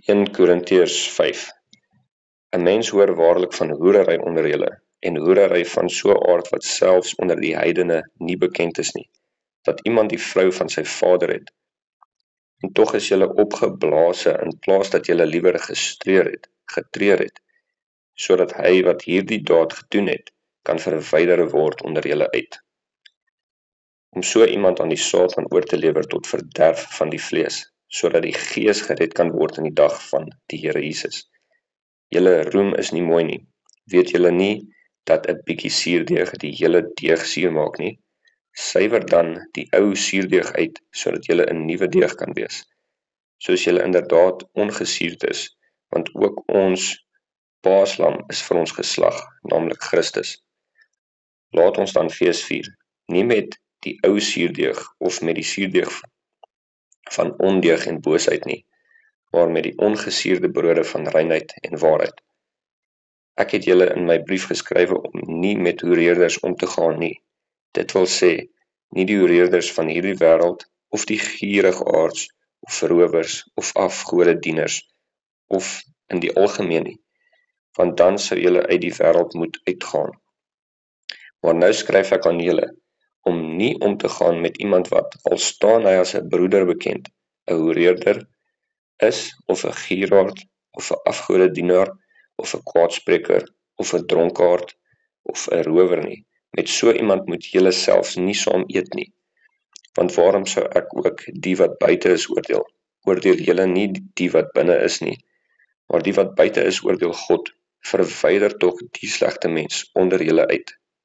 1 Korintiërs 5. 'n mens hoor waarlik van hoerery onder julle, en hoerery van so 'n aard wat selfs onder die heidene nie bekend is nie, dat iemand die vrou van sy vader het. En tog is julle opgeblaase in plaas dat julle liewer getreur het, sodat hy wat hierdie daad gedoen het, kan verwyder word onder julle uit. Om so iemand aan die Satan oor te lewer tot verderf van die vlees, sodat die gees gered kan word in die dag van die Here Jesus. Julle roem is nie mooi nie. Weet julle nie dat 'n bietjie suurdeeg die hele deeg suur maak nie? Suiwer dan die ou suurdeeg uit, sodat julle 'n nuwe deeg kan wees, soos julle inderdaad ongesuurd is, want ook ons paaslam is vir ons geslag, naamlik Christus. Laat ons dan fees vier, nie met die ou suurdeeg of met die suurdeeg van ondeug en boosheid nie, maar met die ongesuurde brode van reinheid en waarheid. Ek het julle in my brief geskrywe om nie met hoereerders om te gaan nie. Dit wil sê, nie die hoereerders van hierdie wêreld, of die gierigaards, of verrowers, of afgodedieners, of in die algemeen nie, want dan sou julle uit die wêreld moet uitgaan. Maar nou skryf ek aan julle, om nie om te gaan met iemand wat, al staan hy as 'n broeder bekend, 'n hoereerder is, of 'n gieraard, of 'n afgodedienaar, of 'n kwaadspreker, of 'n dronkaard, of 'n rower nie. Met so iemand moet julle selfs nie saam eet nie. Want waarom sou ek ook die wat buite is oordeel? Oordeel julle nie die wat binne is nie, maar die wat buite is oordeel God. Verwyder tog die slegte mens onder julle uit.